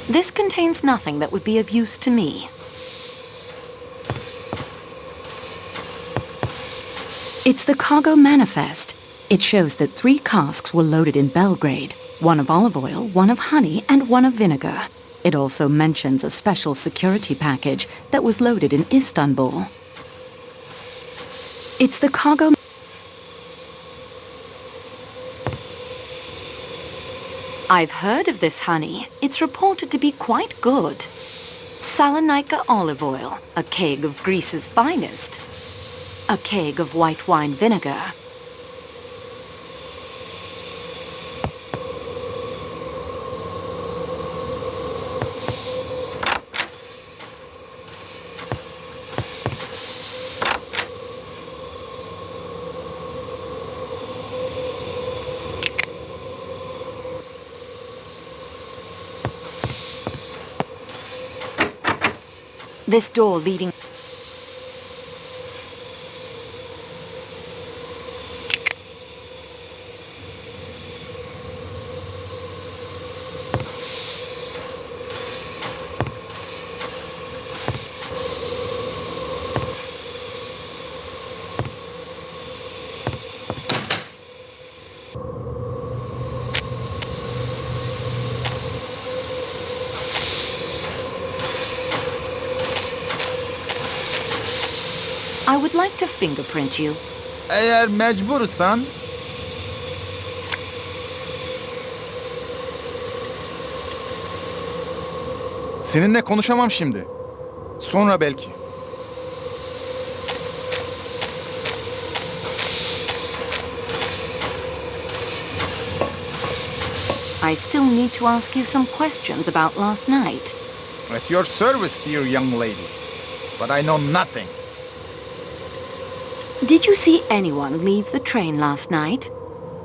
This contains nothing that would be of use to me. It's the cargo manifest. It shows that 3 casks were loaded in Belgrade, 1 of olive oil, 1 of honey, and 1 of vinegar. It also mentions a special security package that was loaded in Istanbul. It's the cargo... I've heard of this honey. It's reported to be quite good. Salonika olive oil, a keg of Greece's finest. A keg of white wine vinegar. This door leading... I would like to fingerprint you. Eğer mecbursan... Seninle konuşamam şimdi. Sonra belki. I still need to ask you some questions about last night. At your service, dear young lady. But I know nothing. Did you see anyone leave the train last night?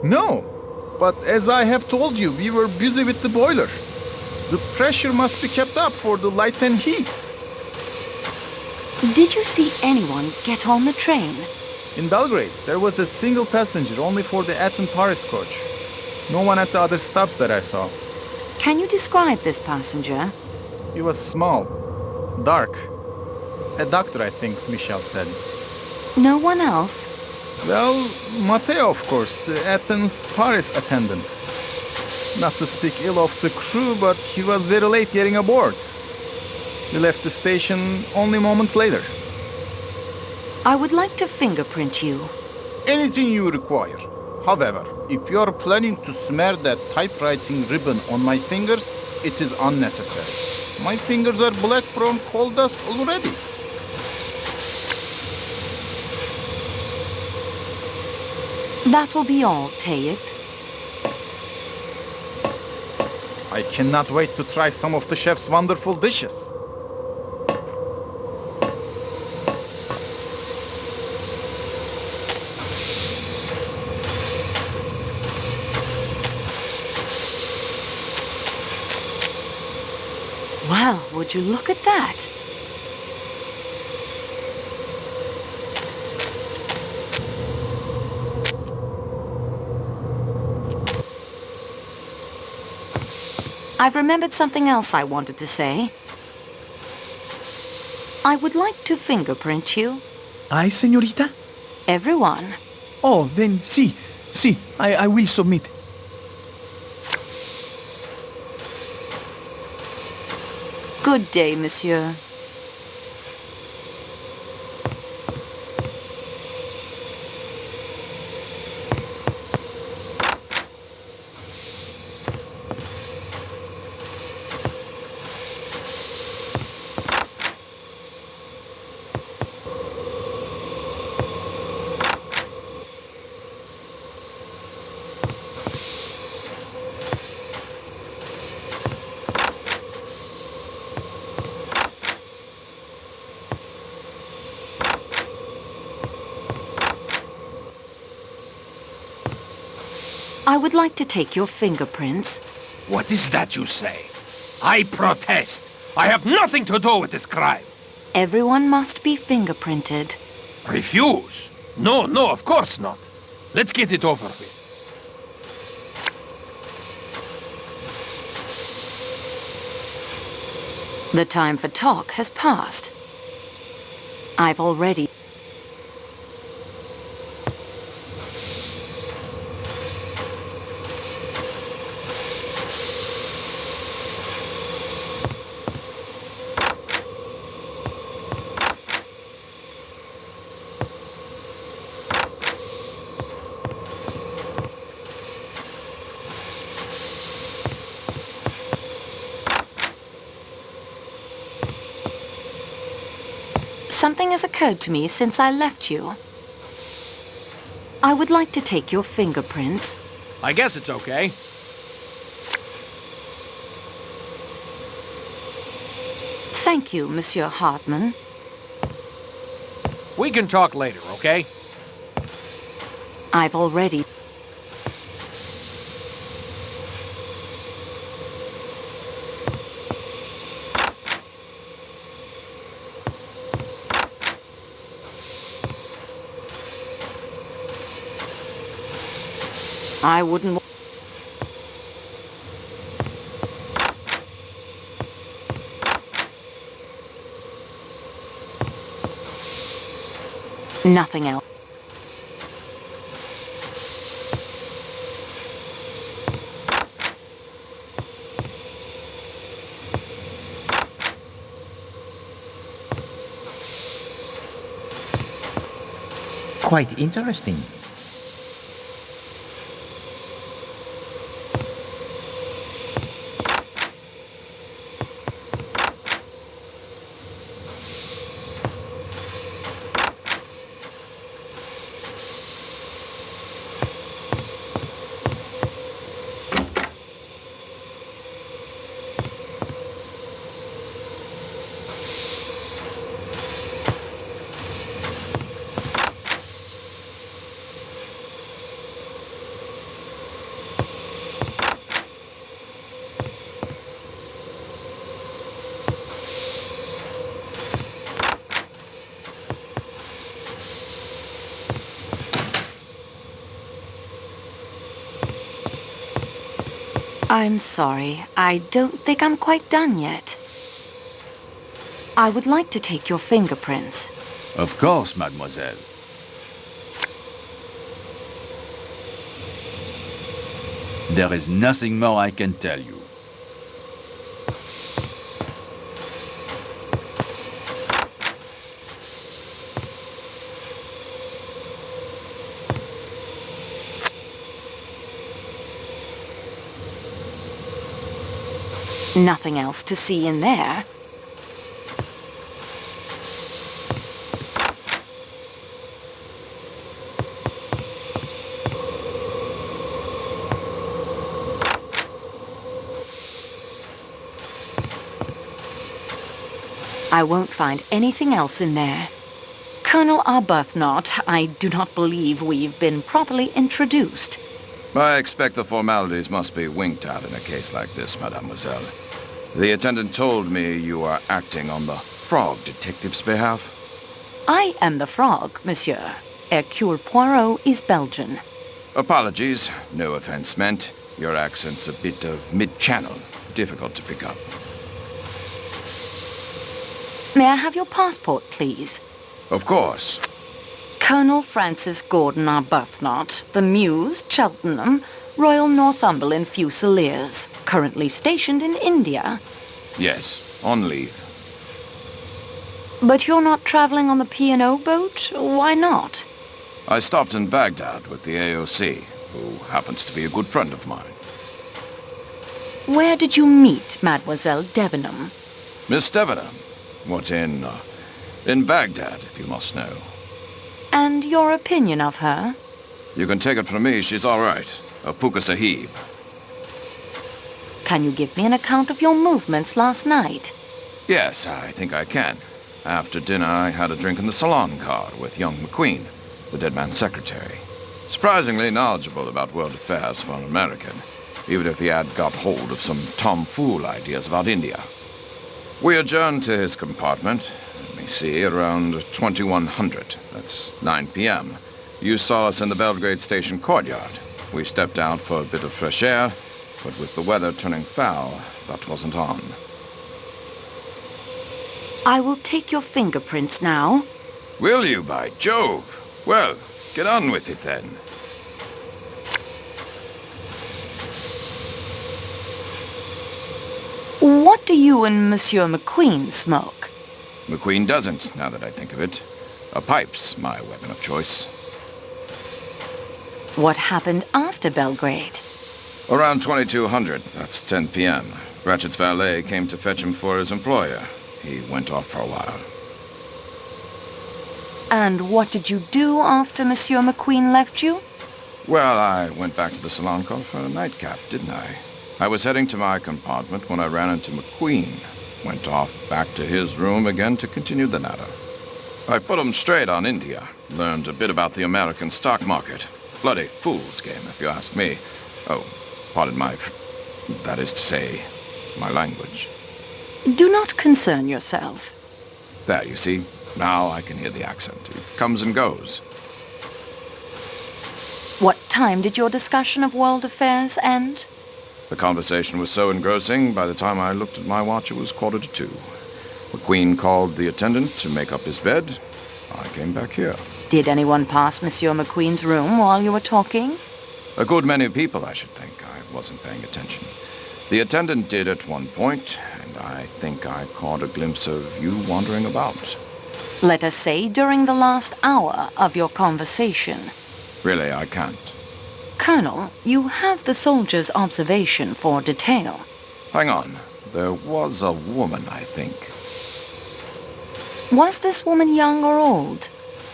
No, but as I have told you, we were busy with the boiler. The pressure must be kept up for the light and heat. Did you see anyone get on the train? In Belgrade, there was a single passenger only for the Athens-Paris coach. No one at the other stops that I saw. Can you describe this passenger? He was small, dark. A doctor, I think Michel said. No one else? Well, Matteo, of course, the Athens-Paris attendant. Not to speak ill of the crew, but he was very late getting aboard. He left the station only moments later. I would like to fingerprint you. Anything you require. However, if you're planning to smear that typewriting ribbon on my fingers, it is unnecessary. My fingers are black from coal dust already. That will be all, Tayyip. I cannot wait to try some of the chef's wonderful dishes. Well, would you look at that? I've remembered something else I wanted to say. I would like to fingerprint you. Ay, señorita? Everyone. Oh, then sí, I will submit. Good day, monsieur. I would like to take your fingerprints. What is that you say? I protest. I have nothing to do with this crime. Everyone must be fingerprinted. Refuse? No, of course not. Let's get it over with. The time for talk has passed. I've already... Something has occurred to me since I left you. I would like to take your fingerprints. I guess it's okay. Thank you, Monsieur Hartman. We can talk later, okay? I've already... I wouldn't... Nothing else. Quite interesting. I'm sorry. I don't think I'm quite done yet. I would like to take your fingerprints. Of course, mademoiselle. There is nothing more I can tell you. Nothing else to see in there. I won't find anything else in there. Colonel Arbuthnot, I do not believe we've been properly introduced. I expect the formalities must be winked at in a case like this, mademoiselle. The attendant told me you are acting on the Frog Detective's behalf. I am the Frog, monsieur. Hercule Poirot is Belgian. Apologies, no offense meant. Your accent's a bit of mid-channel, difficult to pick up. May I have your passport, please? Of course. Colonel Francis Gordon Arbuthnot, the Mews, Cheltenham, Royal Northumberland Fusiliers, currently stationed in India. Yes, on leave. But you're not traveling on the P&O boat? Why not? I stopped in Baghdad with the AOC, who happens to be a good friend of mine. Where did you meet Mademoiselle Debenham? Miss Debenham? What, in Baghdad, if you must know. And your opinion of her? You can take it from me, she's all right. A Puka Sahib. Can you give me an account of your movements last night? Yes, I think I can. After dinner, I had a drink in the salon car with young McQueen, the dead man's secretary. Surprisingly knowledgeable about world affairs for an American, even if he had got hold of some tomfool ideas about India. We adjourned to his compartment, let me see, around 2100. That's 9 p.m. You saw us in the Belgrade station courtyard. We stepped out for a bit of fresh air, but with the weather turning foul, that wasn't on. I will take your fingerprints now. Will you, by Jove? Well, get on with it then. What do you and Monsieur McQueen smoke? McQueen doesn't, now that I think of it. A pipe's my weapon of choice. What happened after Belgrade? Around 2200, that's 10 p.m. Ratchet's valet came to fetch him for his employer. He went off for a while. And what did you do after Monsieur McQueen left you? Well, I went back to the salon car for a nightcap, didn't I? I was heading to my compartment when I ran into McQueen. Went off back to his room again to continue the natter. I put him straight on India. Learned a bit about the American stock market. Bloody fool's game, if you ask me. Oh, pardon that is to say, my language. Do not concern yourself. There, you see. Now I can hear the accent. It comes and goes. What time did your discussion of world affairs end? The conversation was so engrossing, by the time I looked at my watch, it was 1:45. McQueen called the attendant to make up his bed. I came back here. Did anyone pass Monsieur McQueen's room while you were talking? A good many people, I should think. I wasn't paying attention. The attendant did at one point, and I think I caught a glimpse of you wandering about. Let us say during the last hour of your conversation. Really, I can't. Colonel, you have the soldier's observation for detail. Hang on. There was a woman, I think. Was this woman young or old?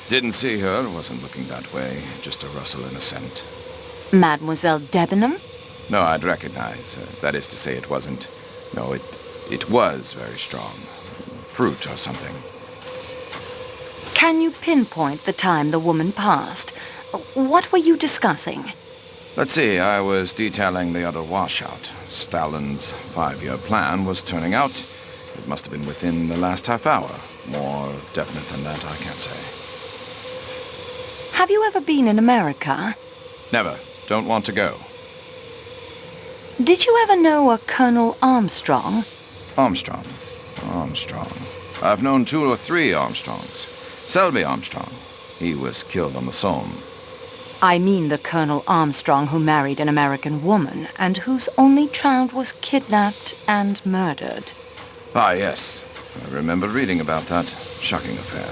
Didn't see her, wasn't looking that way. Just a rustle and a scent. Mademoiselle Debenham? No, I'd recognize. That is to say, it wasn't. No, it was very strong. Fruit or something. Can you pinpoint the time the woman passed? What were you discussing? Let's see, I was detailing the other washout. Stalin's 5-year plan was turning out. It must have been within the last half hour. More definite than that, I can't say. Have you ever been in America? Never. Don't want to go. Did you ever know a Colonel Armstrong? Armstrong. I've known 2 or 3 Armstrongs. Selby Armstrong. He was killed on the Somme. I mean the Colonel Armstrong who married an American woman and whose only child was kidnapped and murdered. Ah, yes. I remember reading about that. Shocking affair.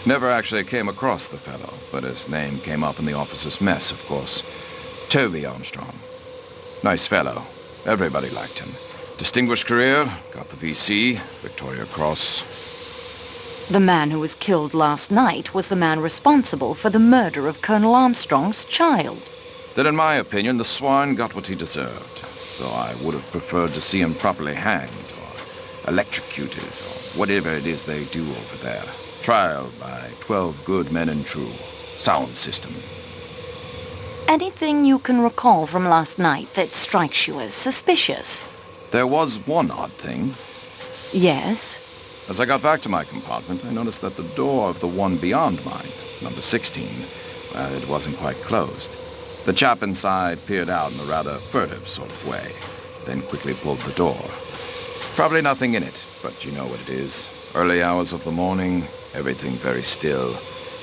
Never actually came across the fellow, but his name came up in the officers' mess, of course. Toby Armstrong. Nice fellow. Everybody liked him. Distinguished career, got the VC, Victoria Cross. The man who was killed last night was the man responsible for the murder of Colonel Armstrong's child. Then, in my opinion, the swine got what he deserved. Though I would have preferred to see him properly hanged, or electrocuted, or whatever it is they do over there. Trial by 12 good men and true. Sound system. Anything you can recall from last night that strikes you as suspicious? There was one odd thing. Yes? As I got back to my compartment, I noticed that the door of the one beyond mine, number 16, it wasn't quite closed. The chap inside peered out in a rather furtive sort of way, then quickly pulled the door. Probably nothing in it, but you know what it is. Early hours of the morning, everything very still.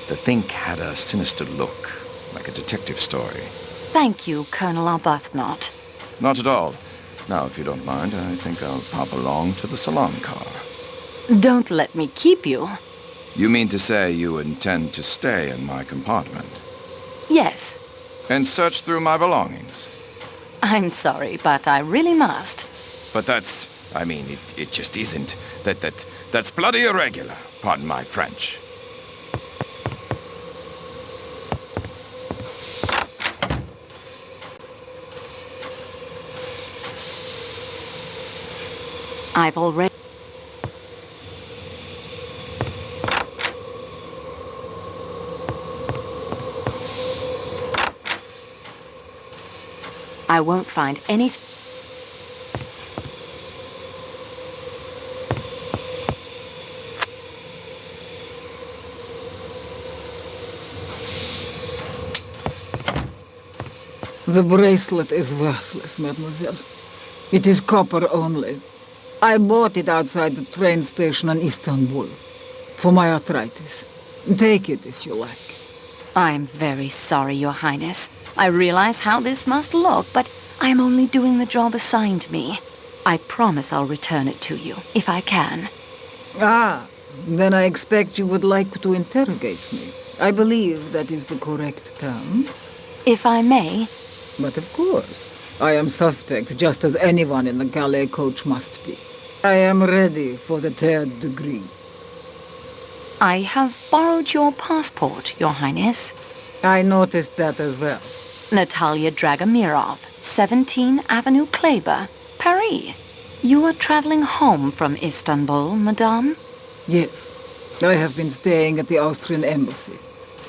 The think had a sinister look, like a detective story. Thank you, Colonel Arbuthnot. Not at all. Now, if you don't mind, I think I'll pop along to the salon car. Don't let me keep you. You mean to say you intend to stay in my compartment? Yes. And search through my belongings? I'm sorry, but I really must. But that's... I mean, it just isn't. That's bloody irregular. Pardon my French. I've already... I won't find any... The bracelet is worthless, mademoiselle. It is copper only. I bought it outside the train station in Istanbul. For my arthritis. Take it if you like. I'm very sorry, Your Highness. I realize how this must look, but I am only doing the job assigned me. I promise I'll return it to you, if I can. Ah, then I expect you would like to interrogate me. I believe that is the correct term. If I may. But of course, I am suspect just as anyone in the Calais coach must be. I am ready for the 3rd degree. I have borrowed your passport, Your Highness. I noticed that as well. Natalia Dragomirov, 17 Avenue Kleber, Paris. You are traveling home from Istanbul, madame? Yes. I have been staying at the Austrian embassy.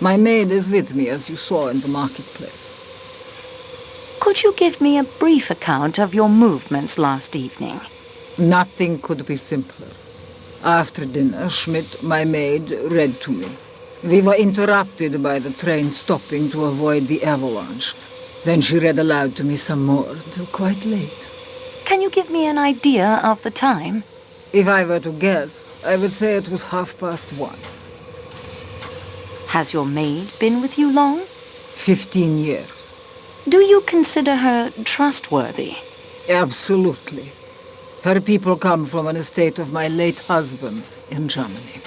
My maid is with me, as you saw in the marketplace. Could you give me a brief account of your movements last evening? Nothing could be simpler. After dinner, Schmidt, my maid, read to me. We were interrupted by the train stopping to avoid the avalanche. Then she read aloud to me some more, till quite late. Can you give me an idea of the time? If I were to guess, I would say it was 1:30. Has your maid been with you long? 15 years. Do you consider her trustworthy? Absolutely. Her people come from an estate of my late husband's in Germany.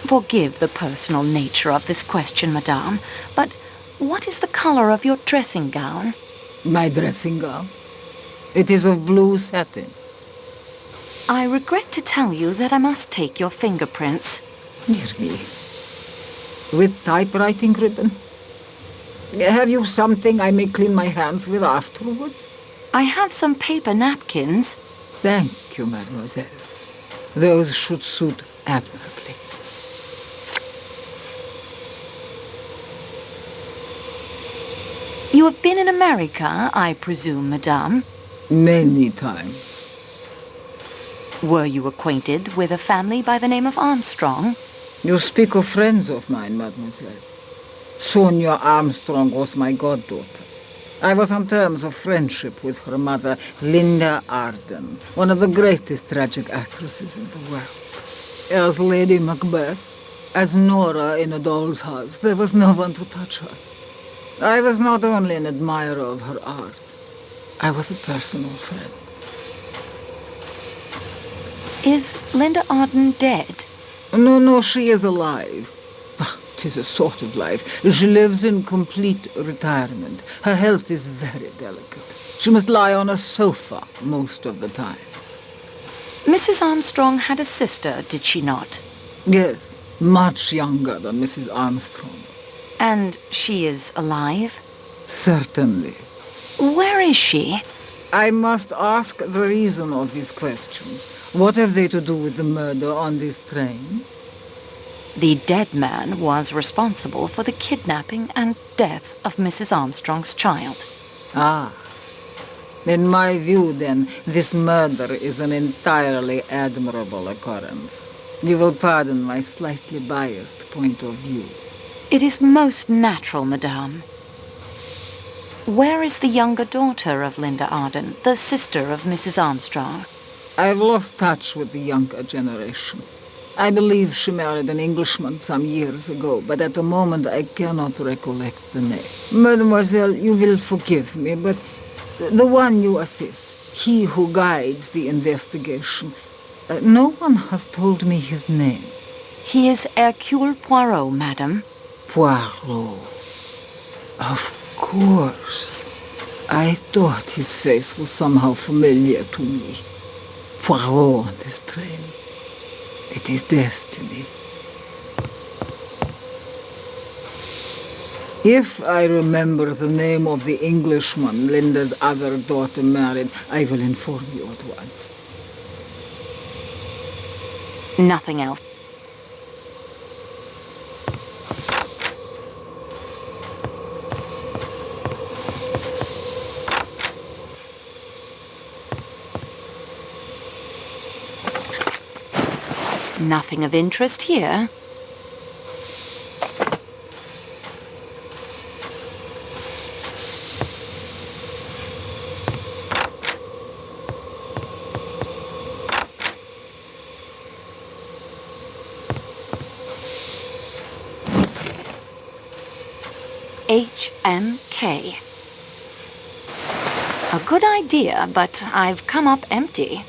Forgive the personal nature of this question, madame, but what is the color of your dressing gown? My dressing gown? It is of blue satin. I regret to tell you that I must take your fingerprints. Dear me. With typewriting ribbon? Have you something I may clean my hands with afterwards? I have some paper napkins. Thank you, mademoiselle. Those should suit admirably. You have been in America, I presume, madame? Many times. Were you acquainted with a family by the name of Armstrong? You speak of friends of mine, mademoiselle. Sonia Armstrong was my goddaughter. I was on terms of friendship with her mother, Linda Arden, one of the greatest tragic actresses in the world. As Lady Macbeth, as Nora in A Doll's House, there was no one to touch her. I was not only an admirer of her art, I was a personal friend. Is Linda Arden dead? No, she is alive. It is a sort of life. She lives in complete retirement. Her health is very delicate. She must lie on a sofa most of the time. Mrs. Armstrong had a sister, did she not? Yes, much younger than Mrs. Armstrong. And she is alive? Certainly. Where is she? I must ask the reason of these questions. What have they to do with the murder on this train? The dead man was responsible for the kidnapping and death of Mrs. Armstrong's child. Ah. In my view, then, this murder is an entirely admirable occurrence. You will pardon my slightly biased point of view. It is most natural, madame. Where is the younger daughter of Linda Arden, the sister of Mrs. Armstrong? I've lost touch with the younger generation. I believe she married an Englishman some years ago, but at the moment I cannot recollect the name. Mademoiselle, you will forgive me, but the one you assist, he who guides the investigation, no one has told me his name. He is Hercule Poirot, madame. Poirot. Of course. I thought his face was somehow familiar to me. Poirot on this train. It is destiny. If I remember the name of the Englishman Linda's other daughter married, I will inform you at once. Nothing else. Nothing of interest here. HMK. A good idea, but I've come up empty.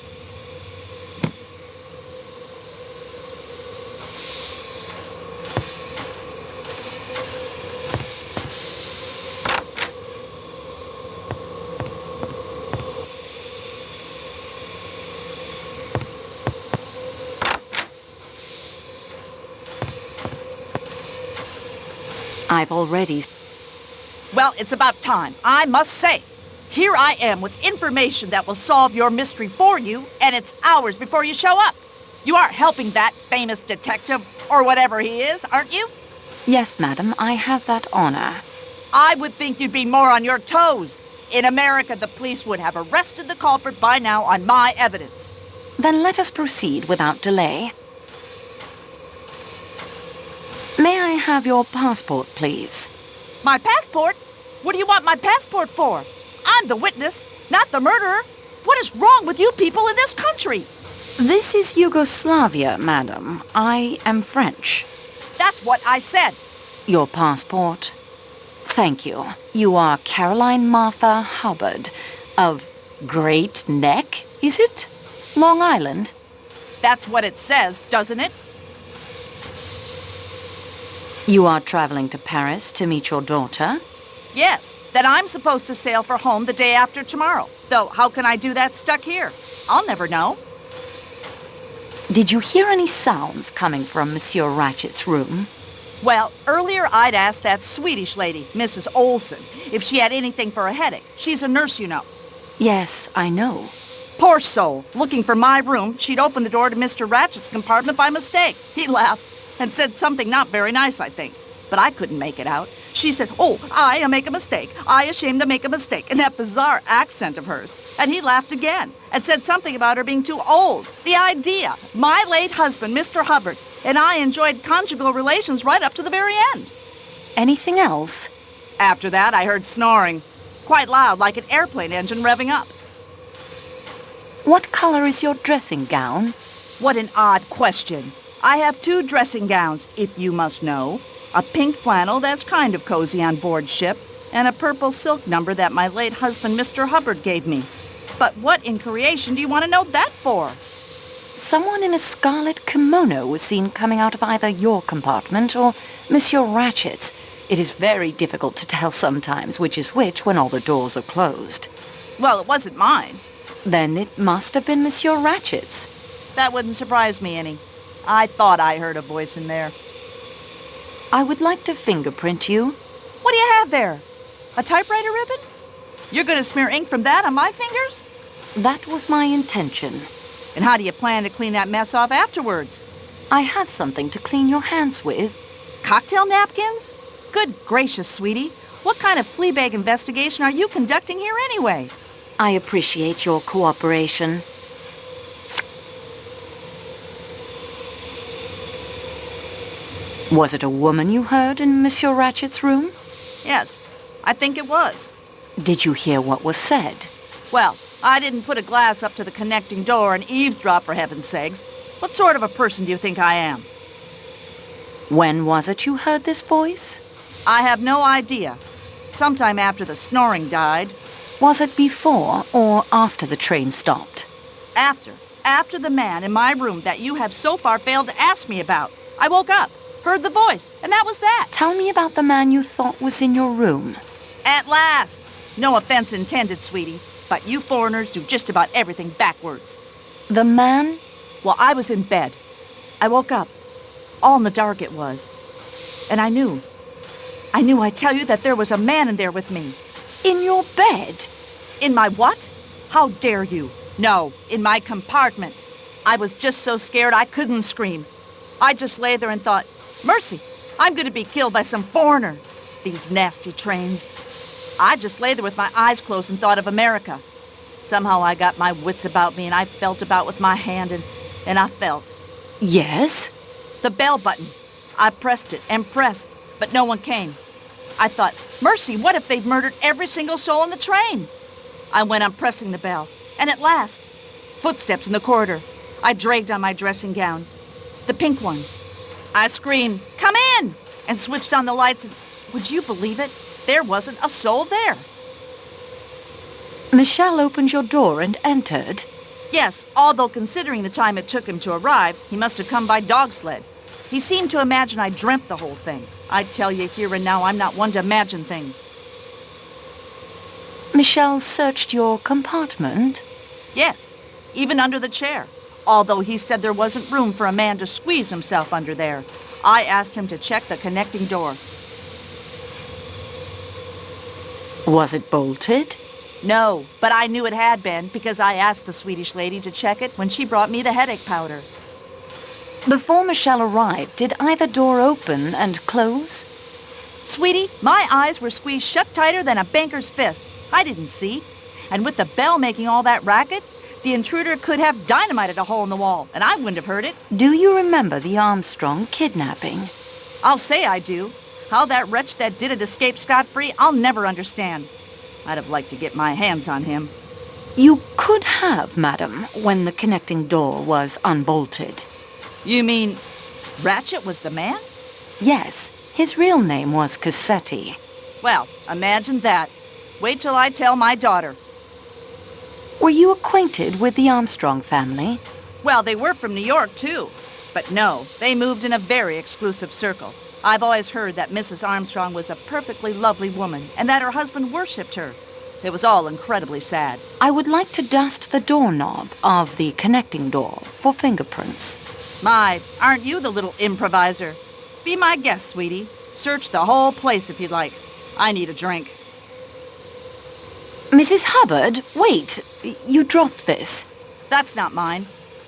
I've already... Well, it's about time, I must say. Here I am with information that will solve your mystery for you, and it's hours before you show up. You aren't helping that famous detective, or whatever he is, aren't you? Yes, madam, I have that honor. I would think you'd be more on your toes. In America, the police would have arrested the culprit by now on my evidence. Then let us proceed without delay. May I have your passport, please? My passport? What do you want my passport for? I'm the witness, not the murderer. What is wrong with you people in this country? This is Yugoslavia, madam. I am French. That's what I said. Your passport. Thank you. You are Caroline Martha Hubbard of Great Neck, is it? Long Island? That's what it says, doesn't it? You are traveling to Paris to meet your daughter? Yes, that I'm supposed to sail for home the day after tomorrow. Though, how can I do that stuck here? I'll never know. Did you hear any sounds coming from Monsieur Ratchet's room? Well, earlier I'd asked that Swedish lady, Mrs. Olson, if she had anything for a headache. She's a nurse, you know. Yes, I know. Poor soul. Looking for my room, she'd opened the door to Mr. Ratchet's compartment by mistake. He laughed and said something not very nice, I think. But I couldn't make it out. She said, "Oh, I make a mistake. I ashamed to make a mistake," in that bizarre accent of hers. And he laughed again and said something about her being too old. The idea. My late husband, Mr. Hubbard, and I enjoyed conjugal relations right up to the very end. Anything else? After that, I heard snoring. Quite loud, like an airplane engine revving up. What color is your dressing gown? What an odd question. I have 2 dressing gowns, if you must know. A pink flannel that's kind of cozy on board ship, and a purple silk number that my late husband, Mr. Hubbard, gave me. But what in creation do you want to know that for? Someone in a scarlet kimono was seen coming out of either your compartment or Monsieur Ratchet's. It is very difficult to tell sometimes which is which when all the doors are closed. Well, it wasn't mine. Then it must have been Monsieur Ratchet's. That wouldn't surprise me any. I thought I heard a voice in there. I would like to fingerprint you. What do you have there? A typewriter ribbon? You're going to smear ink from that on my fingers? That was my intention. And how do you plan to clean that mess off afterwards? I have something to clean your hands with. Cocktail napkins? Good gracious, sweetie. What kind of fleabag investigation are you conducting here anyway? I appreciate your cooperation. Was it a woman you heard in Monsieur Ratchet's room? Yes, I think it was. Did you hear what was said? Well, I didn't put a glass up to the connecting door and eavesdrop, for heaven's sakes. What sort of a person do you think I am? When was it you heard this voice? I have no idea. Sometime after the snoring died. Was it before or after the train stopped? After. After the man in my room that you have so far failed to ask me about. I woke up, heard the voice, and that was that. Tell me about the man you thought was in your room. At last. No offense intended, sweetie, but you foreigners do just about everything backwards. The man? Well, I was in bed. I woke up. All in the dark it was. And I knew, I tell you, that there was a man in there with me. In your bed? In my what? How dare you? No, in my compartment. I was just so scared I couldn't scream. I just lay there and thought, mercy, I'm going to be killed by some foreigner. These nasty trains. I just lay there with my eyes closed and thought of America. Somehow I got my wits about me and I felt about with my hand and I felt. Yes? The bell button. I pressed it and pressed, but no one came. I thought, mercy, what if they'd murdered every single soul on the train? I went on pressing the bell, and at last, footsteps in the corridor. I dragged on my dressing gown, the pink one. I screamed, come in, and switched on the lights, and would you believe it? There wasn't a soul there. Michel opened your door and entered. Yes, although considering the time it took him to arrive, he must have come by dog sled. He seemed to imagine I dreamt the whole thing. I tell you here and now, I'm not one to imagine things. Michel searched your compartment? Yes, even under the chair. Although he said there wasn't room for a man to squeeze himself under there. I asked him to check the connecting door. Was it bolted? No, but I knew it had been because I asked the Swedish lady to check it when she brought me the headache powder. Before Michel arrived, did either door open and close? Sweetie, my eyes were squeezed shut tighter than a banker's fist. I didn't see. And with the bell making all that racket, the intruder could have dynamited a hole in the wall, and I wouldn't have heard it. Do you remember the Armstrong kidnapping? I'll say I do. How that wretch that did it escaped scot-free, I'll never understand. I'd have liked to get my hands on him. You could have, madam, when the connecting door was unbolted. You mean Ratchet was the man? Yes, his real name was Cassetti. Well, imagine that. Wait till I tell my daughter. Were you acquainted with the Armstrong family? Well, they were from New York, too. But no, they moved in a very exclusive circle. I've always heard that Mrs. Armstrong was a perfectly lovely woman and that her husband worshipped her. It was all incredibly sad. I would like to dust the doorknob of the connecting door for fingerprints. My, aren't you the little improviser? Be my guest, sweetie. Search the whole place if you'd like. I need a drink. Mrs. Hubbard, wait. You dropped this. That's not mine.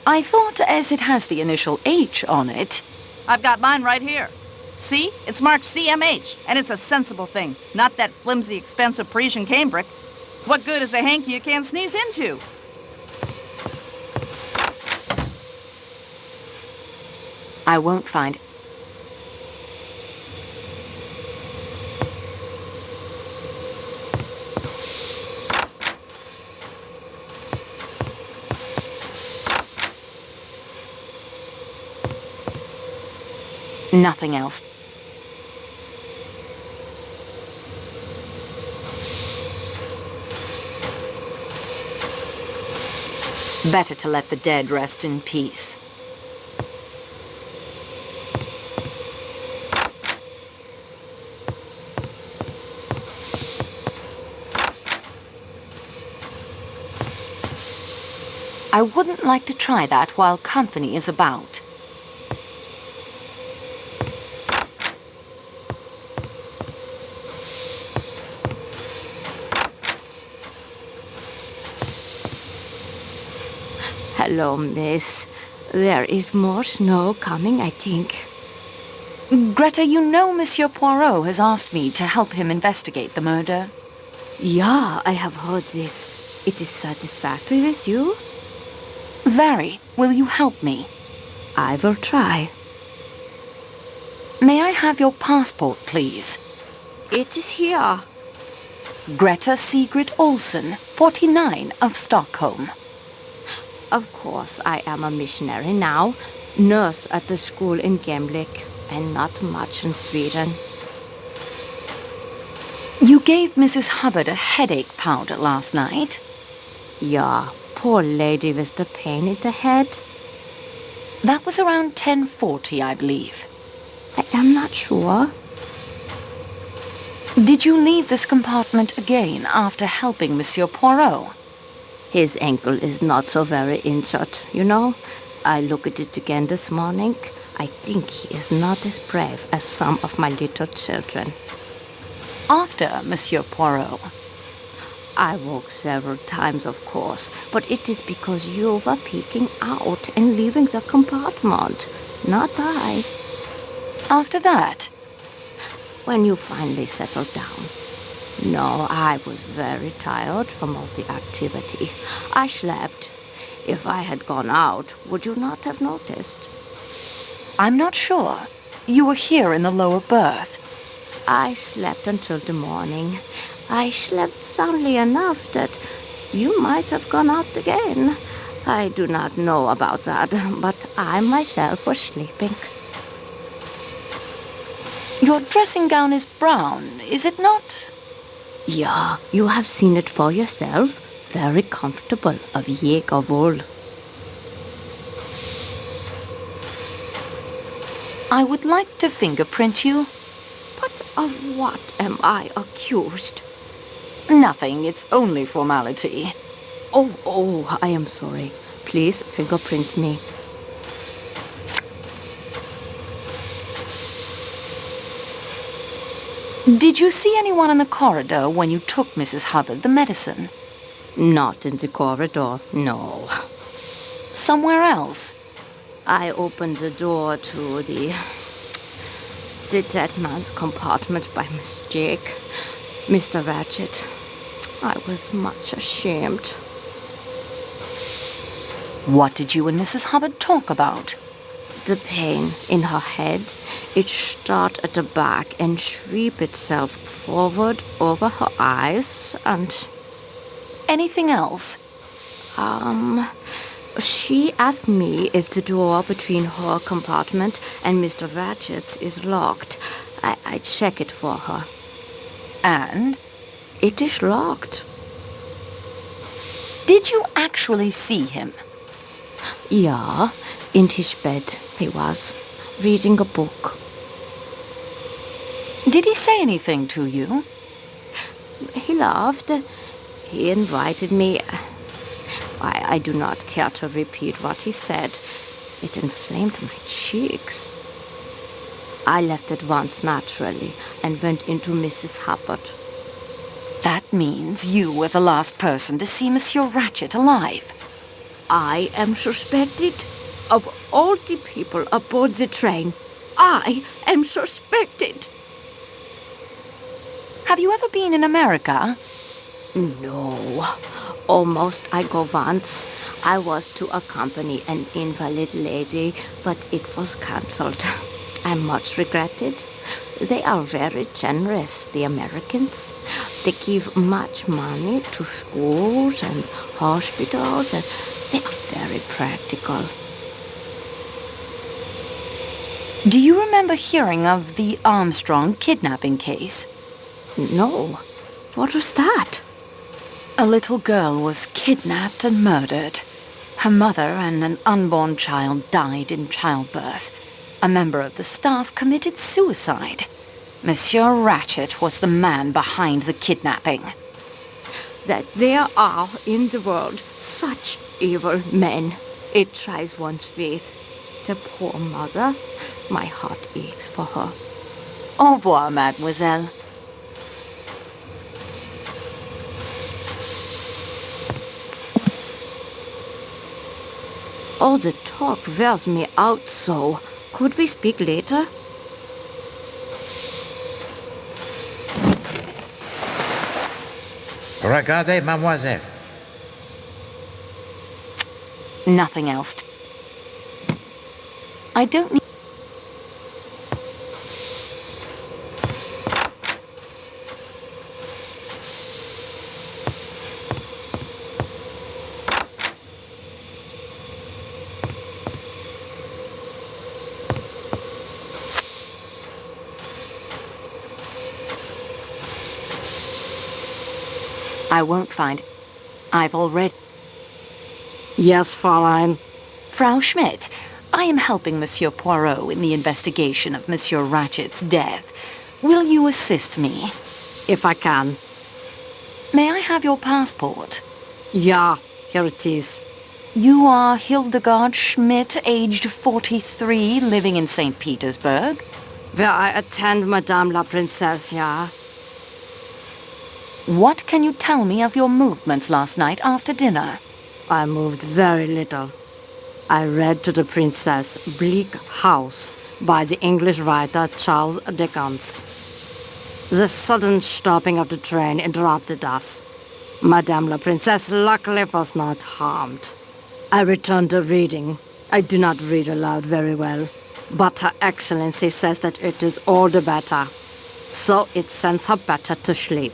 I thought as it has the initial H on it. I've got mine right here. See? It's marked CMH, and it's a sensible thing, not that flimsy, expensive Parisian cambric. What good is a hanky you can't sneeze into? I won't find... Nothing else. Better to let the dead rest in peace. I wouldn't like to try that while company is about. Hello, miss. There is more snow coming, I think. Greta, you know Monsieur Poirot has asked me to help him investigate the murder. Yeah, I have heard this. It is satisfactory with you? Very. Will you help me? I will try. May I have your passport, please? It is here. Greta Sigrid Olsen, 49, of Stockholm. Of course, I am a missionary now, nurse at the school in Gemlik, and not much in Sweden. You gave Mrs. Hubbard a headache powder last night? Yeah, poor lady with the pain in the head. That was around 10:40, I believe. I am not sure. Did you leave this compartment again after helping Monsieur Poirot? His ankle is not so very injured, you know. I looked at it again this morning. I think he is not as brave as some of my little children. After Monsieur Poirot? I woke several times, of course, but it is because you were peeking out and leaving the compartment, not I. After that? When you finally settled down. No, I was very tired from all the activity. I slept. If I had gone out, would you not have noticed? I'm not sure. You were here in the lower berth. I slept until the morning. I slept soundly enough that you might have gone out again. I do not know about that, but I myself was sleeping. Your dressing gown is brown, is it not? Yeah, you have seen it for yourself. Very comfortable, of jäger wool. I would like to fingerprint you. But of what am I accused? Nothing, it's only formality. Oh, I am sorry. Please fingerprint me. Did you see anyone in the corridor when you took Mrs. Hubbard the medicine? Not in the corridor, no. Somewhere else? I opened the door to the dead man's compartment by mistake. Mr. Ratchet, I was much ashamed. What did you and Mrs. Hubbard talk about? The pain in her head. It started at the back and sweep itself forward over her eyes and... Anything else? She asked me if the door between her compartment and Mr. Ratchet's is locked. I check it for her. And? It is locked. Did you actually see him? Yeah, in his bed he was, reading a book. Did he say anything to you? He laughed. He invited me. I do not care to repeat what he said. It inflamed my cheeks. I left at once naturally and went into Mrs. Hubbard. That means you were the last person to see Monsieur Ratchet alive. I am suspected of all the people aboard the train. I am suspected. Have you ever been in America? No. Almost I go once. I was to accompany an invalid lady, but it was cancelled. I much regret it. They are very generous, the Americans. They give much money to schools and hospitals, and they are very practical. Do you remember hearing of the Armstrong kidnapping case? No. What was that? A little girl was kidnapped and murdered. Her mother and an unborn child died in childbirth. A member of the staff committed suicide. Monsieur Ratchet was the man behind the kidnapping. That there are in the world such evil men. It tries one's faith. The poor mother, my heart aches for her. Au revoir, mademoiselle. All the talk wears me out so. Could we speak later? Regardez, mademoiselle. Nothing else. I don't need... I won't find... I've already... Yes, Fräulein. Frau Schmidt, I am helping Monsieur Poirot in the investigation of Monsieur Ratchet's death. Will you assist me? If I can. May I have your passport? Yeah, here it is. You are Hildegard Schmidt, aged 43, living in St. Petersburg? Where I attend Madame la Princesse, yeah. What can you tell me of your movements last night after dinner? I moved very little. I read to the Princess Bleak House by the English writer Charles Dickens. The sudden stopping of the train interrupted us. Madame la Princesse luckily was not harmed. I returned to reading. I do not read aloud very well, but Her Excellency says that it is all the better. So it sends her better to sleep.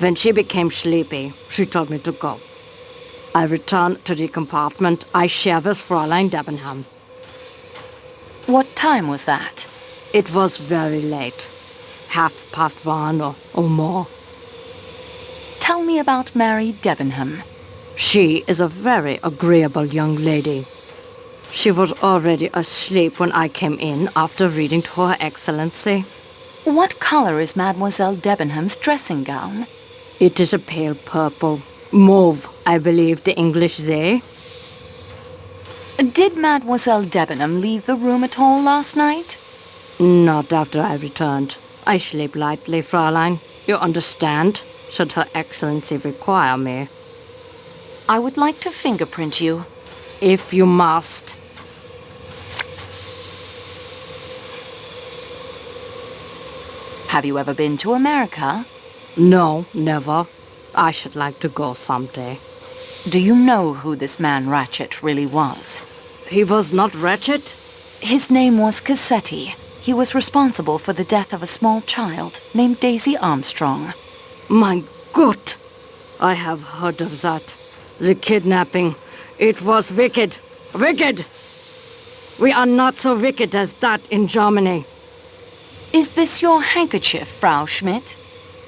When she became sleepy, she told me to go. I returned to the compartment I share with Fräulein Debenham. What time was that? It was very late. 1:30 or more. Tell me about Mary Debenham. She is a very agreeable young lady. She was already asleep when I came in after reading to Her Excellency. What color is Mademoiselle Debenham's dressing gown? It is a pale purple. Mauve, I believe the English say. Did Mademoiselle Debenham leave the room at all last night? Not after I returned. I sleep lightly, Fräulein. You understand? Should Her Excellency require me. I would like to fingerprint you. If you must. Have you ever been to America? No, never. I should like to go someday. Do you know who this man Ratchet really was? He was not Ratchet? His name was Cassetti. He was responsible for the death of a small child named Daisy Armstrong. My God! I have heard of that. The kidnapping. It was wicked. Wicked! We are not so wicked as that in Germany. Is this your handkerchief, Frau Schmidt?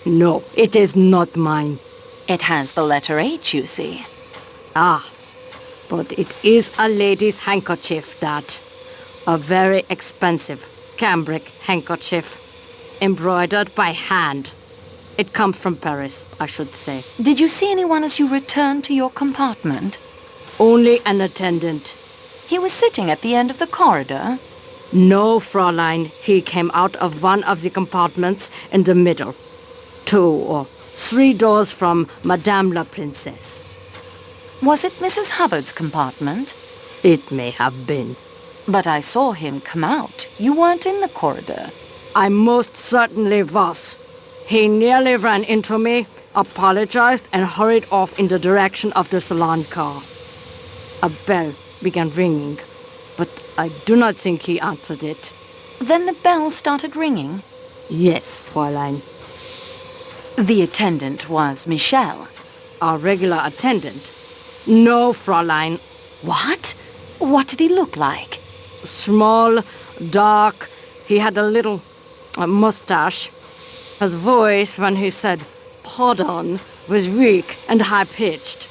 No, it is not mine. It has the letter H, you see. Ah, but it is a lady's handkerchief, that. A very expensive cambric handkerchief, embroidered by hand. It comes from Paris, I should say. Did you see anyone as you returned to your compartment? Only an attendant. He was sitting at the end of the corridor? No, Fräulein. He came out of one of the compartments in the middle. 2 or 3 doors from Madame la Princesse. Was it Mrs. Hubbard's compartment? It may have been. But I saw him come out. You weren't in the corridor. I most certainly was. He nearly ran into me, apologized, and hurried off in the direction of the salon car. A bell began ringing, but I do not think he answered it. Then the bell started ringing? Yes, Fräulein. The attendant was Michel. Our regular attendant? No, Fräulein. What? What did he look like? Small, dark. He had a little mustache. His voice, when he said, "Pardon," was weak and high-pitched.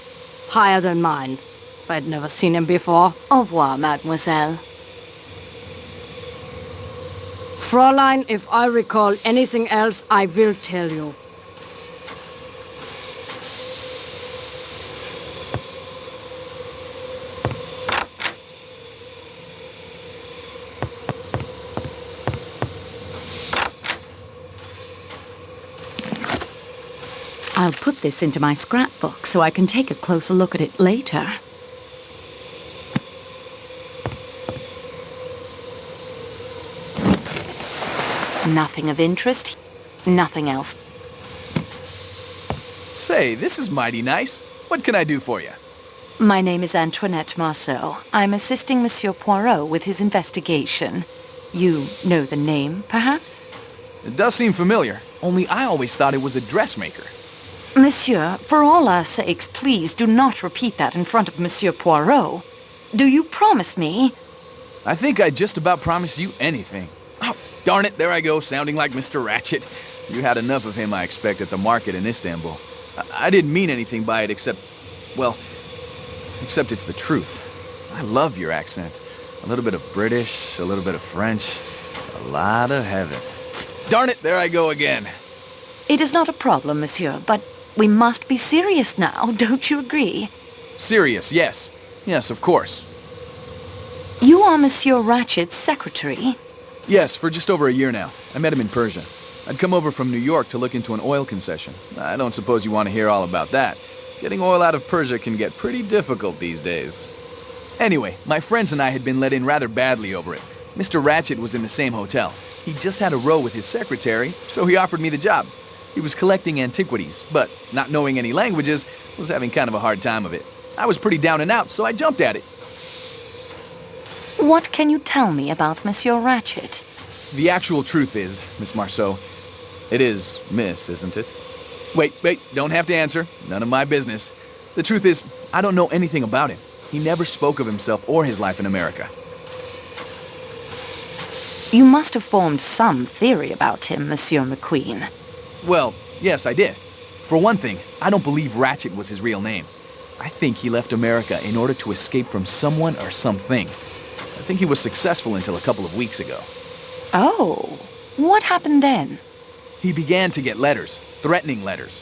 Higher than mine. I'd never seen him before. Au revoir, mademoiselle. Fräulein, if I recall anything else, I will tell you. I'll put this into my scrapbook so I can take a closer look at it later. Nothing of interest. Nothing else. Say, this is mighty nice. What can I do for you? My name is Antoinette Marceau. I'm assisting Monsieur Poirot with his investigation. You know the name, perhaps? It does seem familiar, only I always thought it was a dressmaker. Monsieur, for all our sakes, please do not repeat that in front of Monsieur Poirot. Do you promise me? I think I just about promised you anything. Oh, darn it, there I go, sounding like Mr. Ratchet. You had enough of him, I expect, at the market in Istanbul. I didn't mean anything by it except, well, except it's the truth. I love your accent. A little bit of British, a little bit of French, a lot of heaven. Darn it, there I go again. It is not a problem, monsieur, but we must be serious now, don't you agree? Serious, yes. Yes, of course. You are Monsieur Ratchet's secretary? Yes, for just over a year now. I met him in Persia. I'd come over from New York to look into an oil concession. I don't suppose you want to hear all about that. Getting oil out of Persia can get pretty difficult these days. Anyway, my friends and I had been let in rather badly over it. Mr. Ratchet was in the same hotel. He just had a row with his secretary, so he offered me the job. He was collecting antiquities, but not knowing any languages, was having kind of a hard time of it. I was pretty down and out, so I jumped at it. What can you tell me about Monsieur Ratchet? The actual truth is, Miss Marceau, it is Miss, isn't it? Wait, don't have to answer. None of my business. The truth is, I don't know anything about him. He never spoke of himself or his life in America. You must have formed some theory about him, Monsieur McQueen. Well, yes, I did. For one thing, I don't believe Ratchet was his real name. I think he left America in order to escape from someone or something. I think he was successful until a couple of weeks ago. Oh, what happened then? He began to get letters, threatening letters.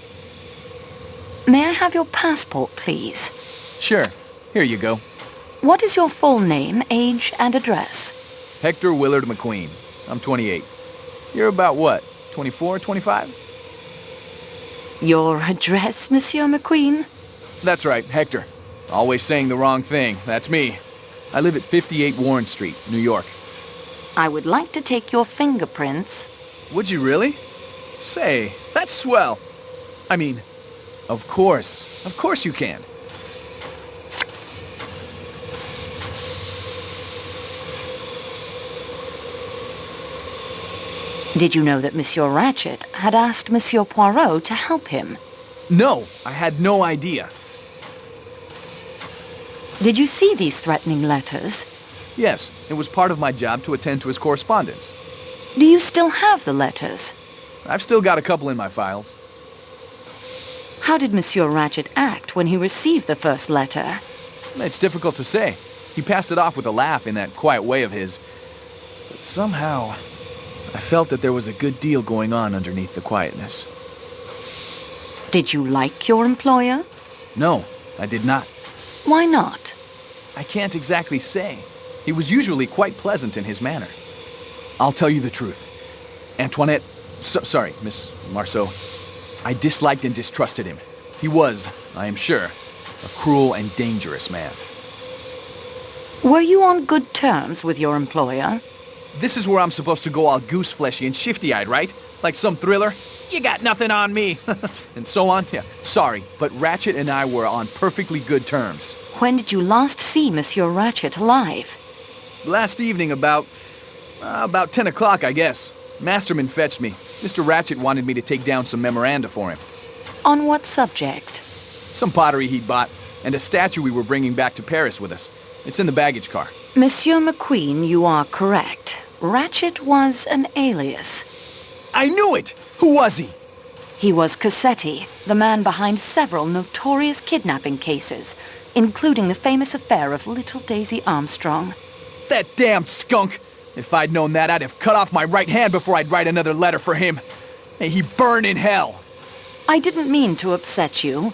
May I have your passport, please? Sure, here you go. What is your full name, age, and address? Hector Willard McQueen. I'm 28. You're about what, 24, 25? Your address, Monsieur McQueen? That's right, Hector. Always saying the wrong thing. That's me. I live at 58 Warren Street, New York. I would like to take your fingerprints. Would you really? Say, that's swell. I mean, of course. Of course you can. Did you know that Monsieur Ratchet had asked Monsieur Poirot to help him? No, I had no idea. Did you see these threatening letters? Yes, it was part of my job to attend to his correspondence. Do you still have the letters? I've still got a couple in my files. How did Monsieur Ratchet act when he received the first letter? It's difficult to say. He passed it off with a laugh in that quiet way of his. But somehow, I felt that there was a good deal going on underneath the quietness. Did you like your employer? No, I did not. Why not? I can't exactly say. He was usually quite pleasant in his manner. I'll tell you the truth. Antoinette, sorry, Miss Marsо, I disliked and distrusted him. He was, I am sure, a cruel and dangerous man. Were you on good terms with your employer? This is where I'm supposed to go all goose-fleshy and shifty-eyed, right? Like some thriller? You got nothing on me. And so on? Yeah, sorry, but Ratchet and I were on perfectly good terms. When did you last see Monsieur Ratchet alive? Last evening about 10 o'clock, I guess. Masterman fetched me. Mr. Ratchet wanted me to take down some memoranda for him. On what subject? Some pottery he'd bought, and a statue we were bringing back to Paris with us. It's in the baggage car. Monsieur McQueen, you are correct. Ratchet was an alias. I knew it! Who was he? He was Cassetti, the man behind several notorious kidnapping cases, including the famous affair of little Daisy Armstrong. That damn skunk! If I'd known that, I'd have cut off my right hand before I'd write another letter for him. May he burn in hell. I didn't mean to upset you.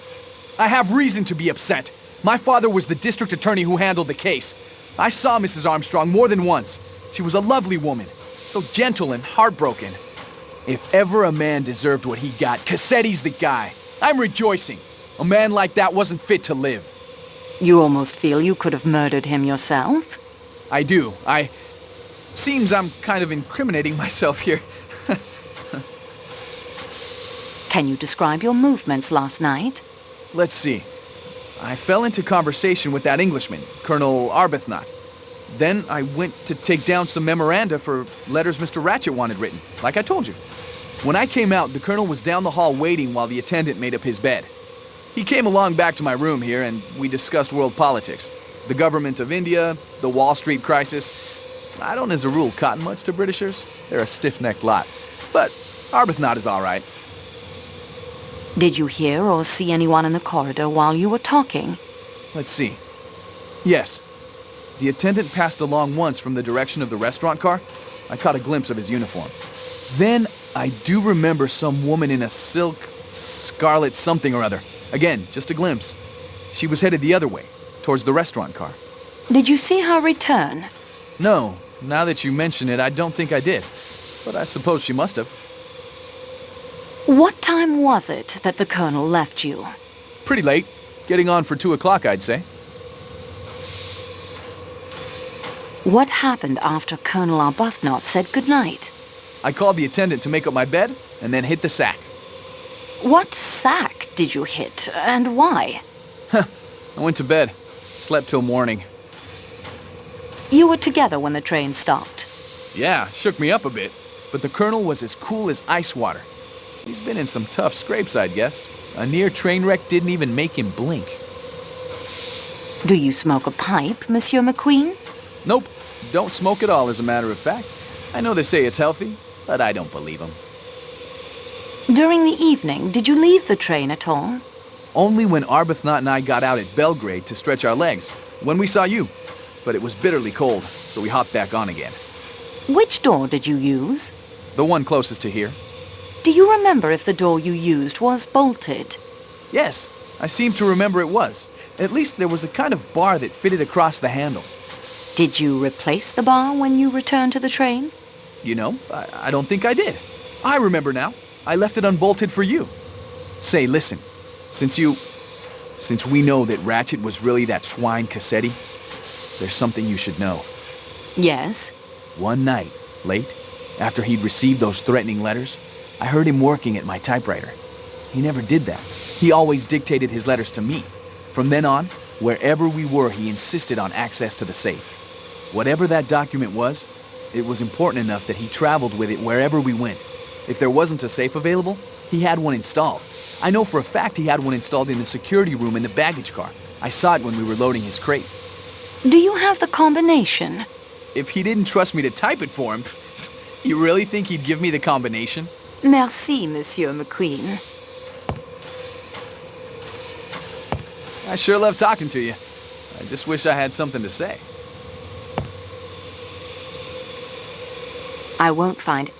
I have reason to be upset. My father was the district attorney who handled the case. I saw Mrs. Armstrong more than once. She was a lovely woman, so gentle and heartbroken. If ever a man deserved what he got, Cassetti's the guy. I'm rejoicing. A man like that wasn't fit to live. You almost feel you could have murdered him yourself? I do. Seems I'm kind of incriminating myself here. Can you describe your movements last night? Let's see. I fell into conversation with that Englishman, Colonel Arbuthnot. Then I went to take down some memoranda for letters Mr. Ratchet wanted written, like I told you. When I came out, the Colonel was down the hall waiting while the attendant made up his bed. He came along back to my room here, and we discussed world politics. The government of India, the Wall Street crisis. I don't, as a rule, cotton much to Britishers. They're a stiff-necked lot. But Arbuthnot is all right. Did you hear or see anyone in the corridor while you were talking? Let's see. Yes. The attendant passed along once from the direction of the restaurant car. I caught a glimpse of his uniform. Then I do remember some woman in a silk, scarlet something or other. Again, just a glimpse. She was headed the other way, towards the restaurant car. Did you see her return? No. Now that you mention it, I don't think I did. But I suppose she must have. What time was it that the Colonel left you? Pretty late. Getting on for 2 o'clock, I'd say. What happened after Colonel Arbuthnot said goodnight? I called the attendant to make up my bed, and then hit the sack. What sack did you hit, and why? I went to bed. Slept till morning. You were together when the train stopped? Yeah, shook me up a bit. But the Colonel was as cool as ice water. He's been in some tough scrapes, I'd guess. A near train wreck didn't even make him blink. Do you smoke a pipe, Monsieur McQueen? Nope. Don't smoke at all, as a matter of fact. I know they say it's healthy, but I don't believe them. During the evening, did you leave the train at all? Only when Arbuthnot and I got out at Belgrade to stretch our legs, when we saw you. But it was bitterly cold, so we hopped back on again. Which door did you use? The one closest to here. Do you remember if the door you used was bolted? Yes, I seem to remember it was. At least there was a kind of bar that fitted across the handle. Did you replace the bar when you returned to the train? You know, I don't think I did. I remember now. I left it unbolted for you. Say, listen, since we know that Ratchet was really that swine Cassetti, there's something you should know. Yes? One night, late, after he'd received those threatening letters, I heard him working at my typewriter. He never did that. He always dictated his letters to me. From then on, wherever we were, he insisted on access to the safe. Whatever that document was, it was important enough that he traveled with it wherever we went. If there wasn't a safe available, he had one installed. I know for a fact he had one installed in the security room in the baggage car. I saw it when we were loading his crate. Do you have the combination? If he didn't trust me to type it for him, you really think he'd give me the combination? Merci, Monsieur McQueen. I sure love talking to you. I just wish I had something to say. I won't find it.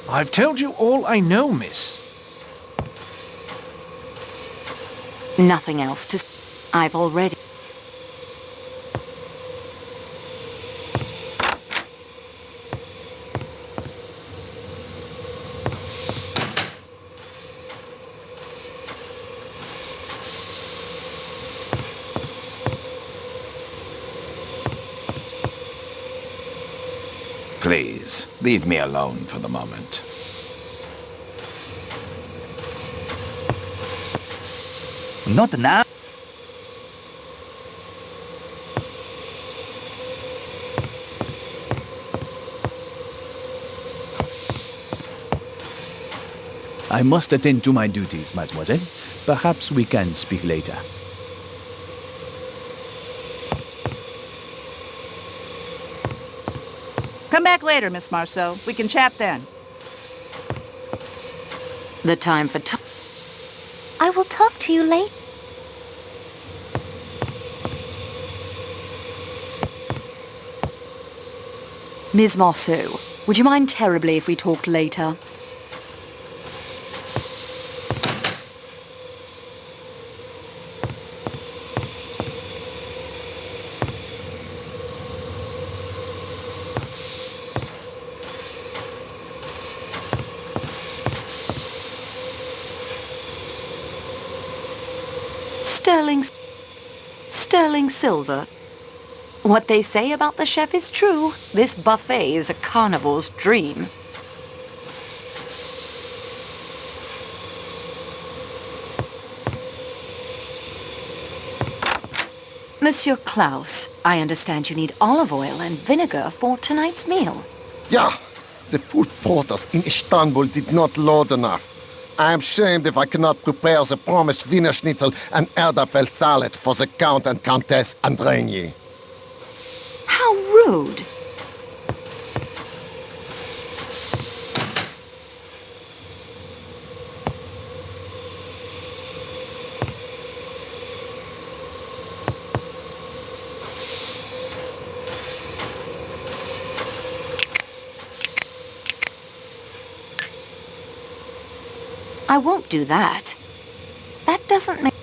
I've told you all I know, miss. Nothing else to... I've already... Please, leave me alone for the moment. Not now. I must attend to my duties, mademoiselle. Perhaps we can speak later. Come back later, Miss Marceau. We can chat then. The time for... I will talk to you later. Ms. Marceau, would you mind terribly if we talked later? Sterling silver. What they say about the chef is true. This buffet is a carnival's dream. Monsieur Klaus, I understand you need olive oil and vinegar for tonight's meal. Yeah, the food porters in Istanbul did not load enough. I am shamed if I cannot prepare the promised Wiener Schnitzel and Erdäpfel salad for the Count and Countess Andreni. How rude! I won't do that. That doesn't make...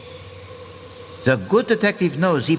The good detective knows he...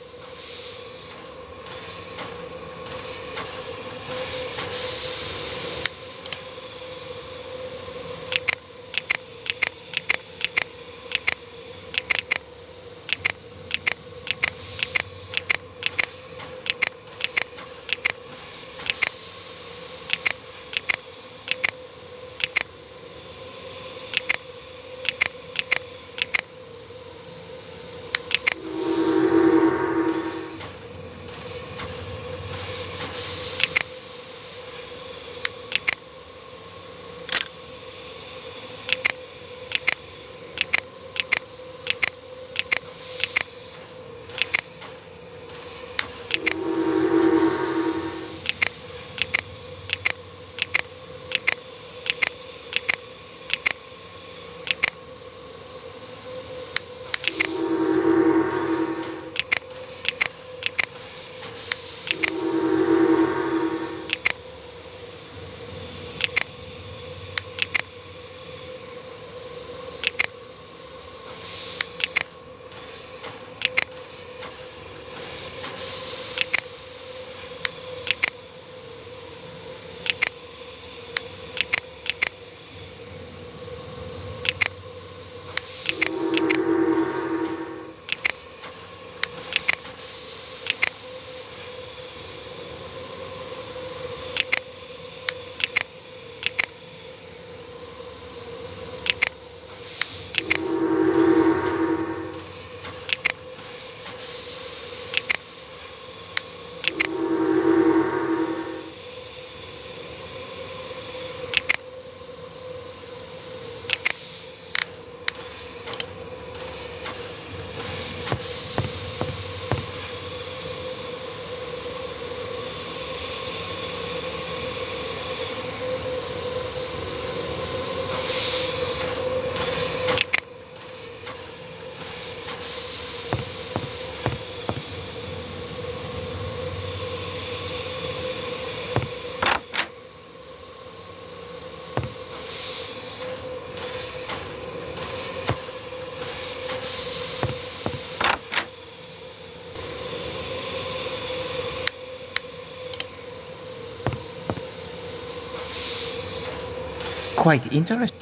Quite interesting.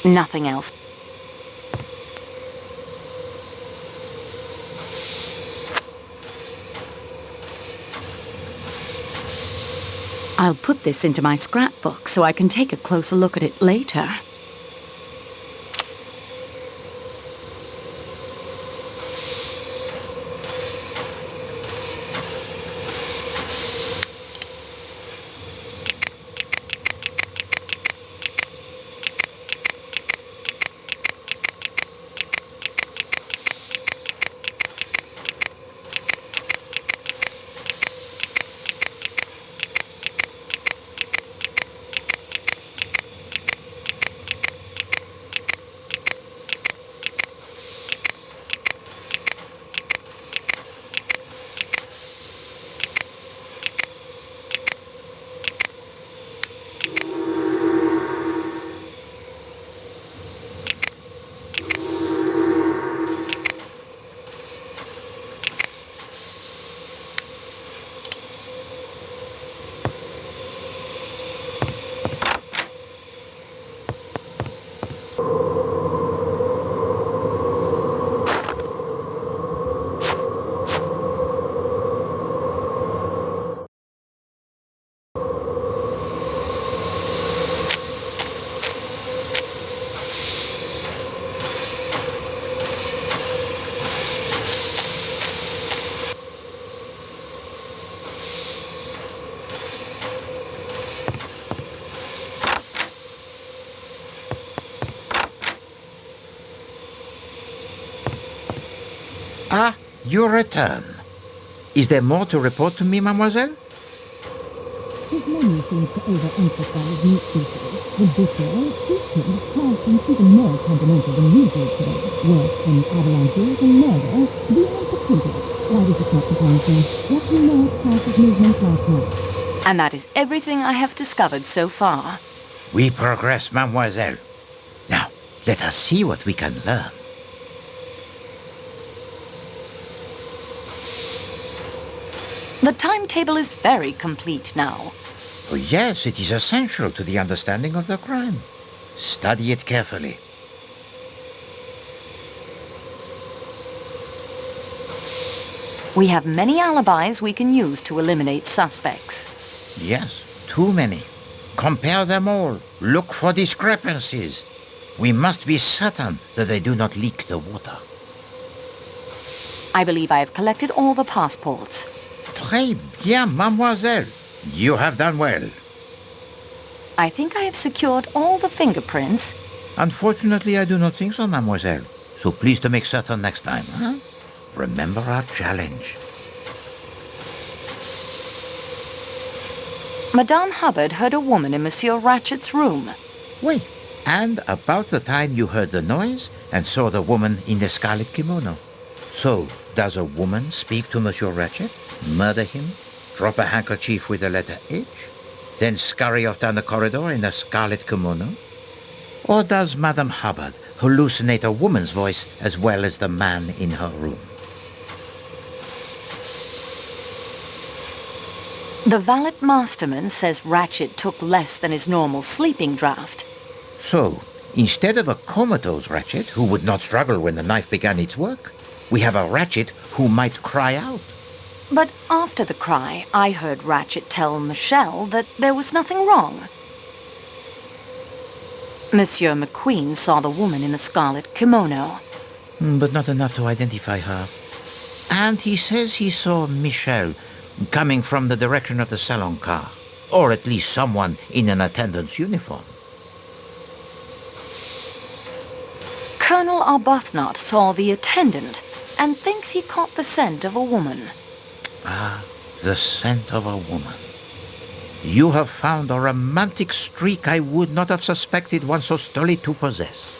Nothing else. I'll put this into my scrapbook so I can take a closer look at it later. Ah, you return. Is there more to report to me, mademoiselle? His menu seems to overemphasize meat details. The butcher, speaking, has been even more complimentary than usual today. Worse than avalanches and murder, beyond the figure. Why does it not depend on what we know part of movement last night? And that is everything I have discovered so far. We progress, mademoiselle. Now, let us see what we can learn. The timetable is very complete now. Oh, yes, it is essential to the understanding of the crime. Study it carefully. We have many alibis we can use to eliminate suspects. Yes, too many. Compare them all. Look for discrepancies. We must be certain that they do not leak the water. I believe I have collected all the passports. Très bien, mademoiselle. You have done well. I think I have secured all the fingerprints. Unfortunately, I do not think so, mademoiselle. So please to make certain next time, huh? Remember our challenge. Madame Hubbard heard a woman in Monsieur Ratchet's room. Wait, and about the time you heard the noise and saw the woman in the scarlet kimono. So, does a woman speak to Monsieur Ratchet, murder him, drop a handkerchief with the letter H, then scurry off down the corridor in a scarlet kimono? Or does Madame Hubbard hallucinate a woman's voice as well as the man in her room? The valet masterman says Ratchet took less than his normal sleeping draught. So, instead of a comatose Ratchet who would not struggle when the knife began its work, we have a Ratchet who might cry out. But after the cry, I heard Ratchet tell Michelle that there was nothing wrong. Monsieur McQueen saw the woman in the scarlet kimono. But not enough to identify her. And he says he saw Michelle coming from the direction of the salon car, or at least someone in an attendant's uniform. Colonel Arbuthnot saw the attendant and thinks he caught the scent of a woman. Ah, the scent of a woman. You have found a romantic streak I would not have suspected one so stolid to possess.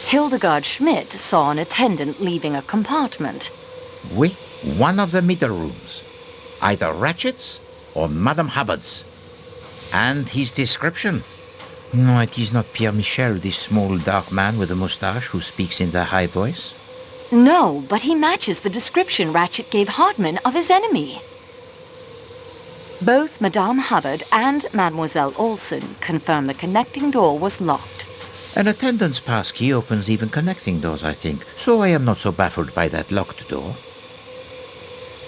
Hildegard Schmidt saw an attendant leaving a compartment. Oui, one of the middle rooms. either Ratchet's or Madame Hubbard's. And his description. No, it is not Pierre Michel, this small dark man with a moustache who speaks in the high voice. No, but he matches the description Ratchet gave Hardman of his enemy. Both Madame Hubbard and Mademoiselle Olsen confirm the connecting door was locked. An attendant's pass key opens even connecting doors, I think, so I am not so baffled by that locked door.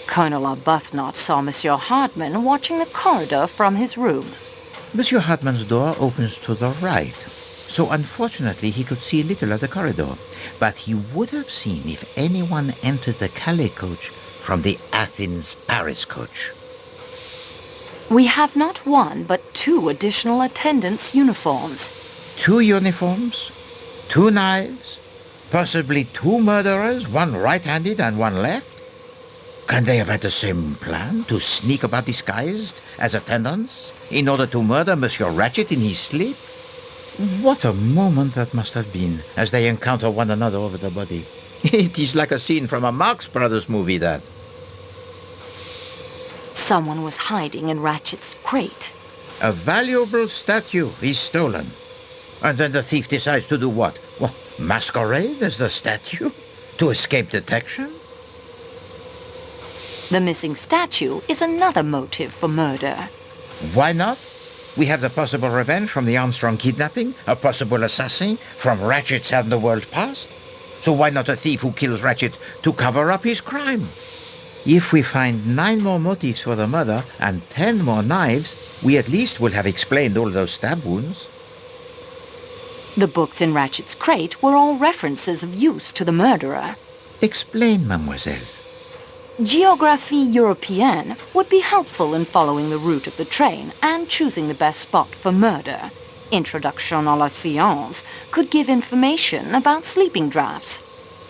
Colonel Arbuthnot saw Monsieur Hardman watching the corridor from his room. Monsieur Hardman's door opens to the right, so unfortunately he could see little of the corridor, but he would have seen if anyone entered the Calais coach from the Athens-Paris coach. We have not one, but 2 additional attendants' uniforms. 2 uniforms, 2 knives, possibly 2 murderers, one right-handed and one left? Can they have had the same plan, to sneak about disguised as attendants, in order to murder Monsieur Ratchet in his sleep? What a moment that must have been, as they encounter one another over the body. It is like a scene from a Marx Brothers movie, that. Someone was hiding in Ratchet's crate. A valuable statue is stolen. And then the thief decides to do what? Well, masquerade as the statue? To escape detection? The missing statue is another motive for murder. Why not? We have the possible revenge from the Armstrong kidnapping, a possible assassin from Ratchet's Underworld past. So why not a thief who kills Ratchet to cover up his crime? If we find 9 more motives for the murder and 10 more knives, we at least will have explained all those stab wounds. The books in Ratchet's crate were all references of use to the murderer. Explain, mademoiselle. Géographie Européenne would be helpful in following the route of the train and choosing the best spot for murder. Introduction à la Science could give information about sleeping drafts.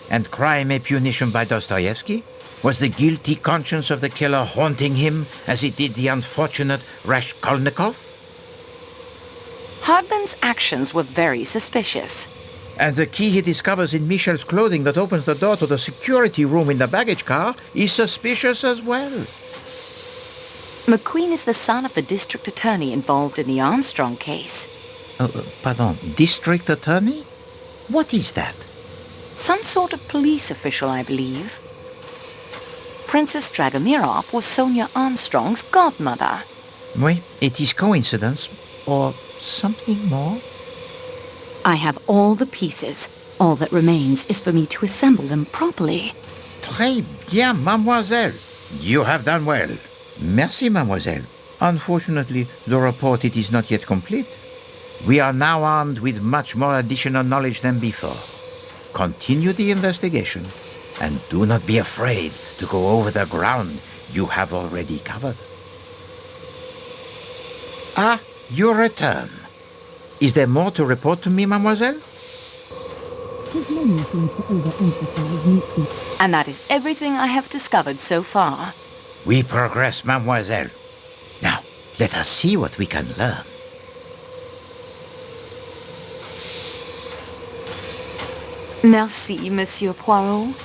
And Crime et Punition by Dostoevsky? Was the guilty conscience of the killer haunting him as it did the unfortunate Raskolnikov? Hardman's actions were very suspicious. And the key he discovers in Michel's clothing that opens the door to the security room in the baggage car is suspicious as well. McQueen is the son of the district attorney involved in the Armstrong case. Pardon, district attorney? What is that? Some sort of police official, I believe. Princess Dragomirov was Sonia Armstrong's godmother. Oui, it is coincidence, or something more? I have all the pieces. All that remains is for me to assemble them properly. Très bien, mademoiselle. You have done well. Merci, mademoiselle. Unfortunately, the report it is not yet complete. We are now armed with much more additional knowledge than before. Continue the investigation, and do not be afraid to go over the ground you have already covered. Ah, you return. Is there more to report to me, mademoiselle? And that is everything I have discovered so far. We progress, mademoiselle. Now, let us see what we can learn. Merci, Monsieur Poirot.